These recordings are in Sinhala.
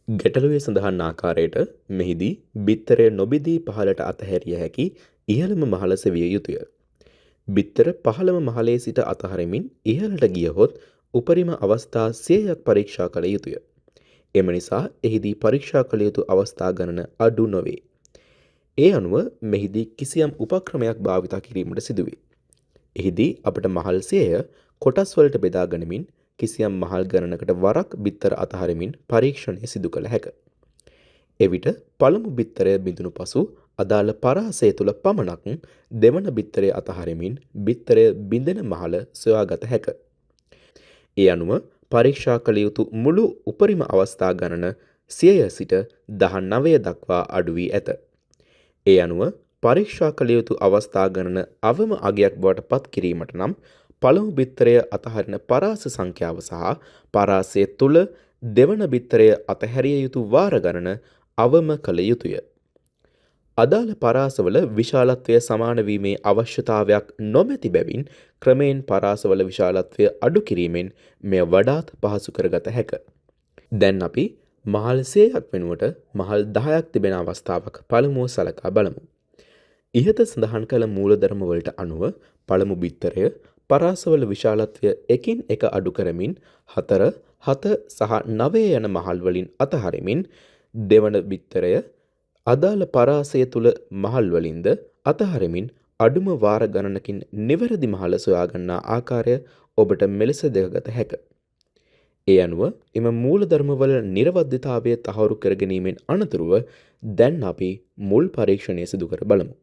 ගැටලුවේ සඳහන් ආකාරයට මෙහිදී බිත්තරය නොබිදී පහළට අතහැරිය හැකි ඉහළම මහල සෙවිය යුතුය. බිත්තර පහළම මහලේ සිට අතහරිමින් ඉහළට ගියහොත් උපරිම අවස්ථා 100ක් පරීක්ෂා කළ යුතුය. එම නිසා එහිදී පරීක්ෂා කළ යුතු අවස්ථා ගණන අඩු නොවේ. ඒ අනුව මෙහිදී කිසියම් උපක්‍රමයක් භාවිත කිරීමට සිදුවේ. එහිදී අපට මහල් 100 කොටස් වලට බෙදා ගනිමින් කිසියම් මහල් ගණනකට වරක් බිත්තර අතහරිමින් පරීක්ෂණය සිදු කළ හැක. එවිට පළමු බිත්තරය බිඳුණු පසු අදාළ පරාසය තුළ පමණක් දෙවන බිත්තරය අතහරිමින් බිත්තරය බිඳෙන මහල සොයාගත හැක. ඒ අනුව පරීක්ෂා කළ යුතු මුළු උපරිම අවස්ථා ගණන 100 සිට 19 දක්වා අඩු වී ඇත. ඒ අනුව පරීක්ෂා කළ යුතු අවස්ථා ගණන අවම අගයක් බවට පත් කිරීමට නම් පළමු බිත්තරය අතහරින පරාස සංඛ්‍යාව සහ පරාසය තුළ දෙවන බිත්තරය අතහැරිය යුතු වාර ගණන අවම කළ යුතුය. අදාළ පරාසවල විශාලත්වය සමාන වීමේ අවශ්‍යතාවයක් නොමැති බැවින් ක්‍රමයෙන් පරාසවල විශාලත්වය අඩු කිරීමෙන් මෙය වඩාත් පහසු කරගත හැක. දැන් අපි මහල් 100ක් වෙනුවට මහල් 10ක් තිබෙන අවස්ථාවක් පළමුව සලකා බලමු. ඉහත සඳහන් කළ මූලධර්ම වලට අනුව පළමු බිත්තරය පරාසවල විශාලත්වය එකින් එක අඩු කරමින් 4, 7 සහ 9 යන මහල් වලින් අතහරිමින් දෙවන බිත්තරය අදාළ පරාසය තුල මහල් වලින්ද අතහරිමින් අඩුම වාර ගණනකින් නිවැරදි මහල සොයා ගන්නා ආකාරය ඔබට මෙලෙස දැකගත හැක. ඒ අනුව එම මූලධර්ම වල නිර්වද්‍යතාවය තහවුරු කර ගැනීමෙන් අනතුරුව දැන් අපි මුල් පරීක්ෂණය සිදු කර බලමු.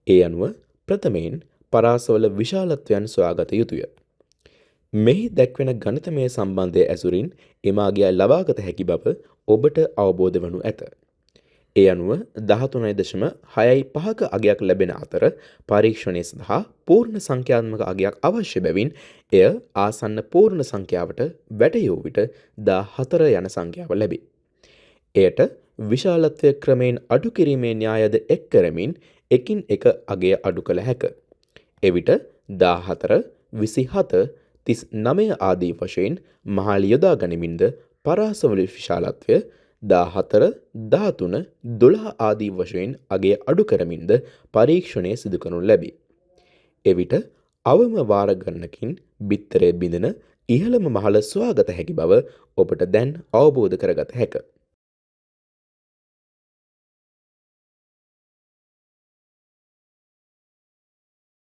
ඒ අනුව ප්‍රථමයෙන් පරාසවල විශාලත්වයන් සොයාගත යුතුය. මෙහි දැක්වෙන ගණිතමය සම්බන්ධය ඇසුරින් එමාගිය ලබාගත හැකි බව ඔබට අවබෝධ වනු ඇත. ඒ අනුව 13.65ක අගයක් ලැබෙන අතර පරීක්ෂණය සඳහා පූර්ණ සංඛ්‍යාත්මක අගයක් අවශ්‍ය බැවින් එය ආසන්න පූර්ණ සංඛ්‍යාවට වැටයූ විට 14 යන සංඛ්‍යාව ලැබේ. එයට විශාලත්වය ක්‍රමයෙන් අඩු කිරීමේ න්‍යායද එක් කරමින් එකින් එක අගය අඩු කළ හැක. එවිට 14, 27, 39 ආදී වශයෙන් මහල් යොදා ගනිමින්ද පරාසවල විශාලත්වය 14, 13, 12 ආදී වශයෙන් අගය අඩු කරමින්ද පරීක්ෂණය සිදු කරනු ලැබේ. එවිට අවම වාර ගණනකින් බිත්තරය බිඳෙන ඉහළම මහල සොයාගත හැකි බව ඔබට දැන් අවබෝධ කරගත හැක.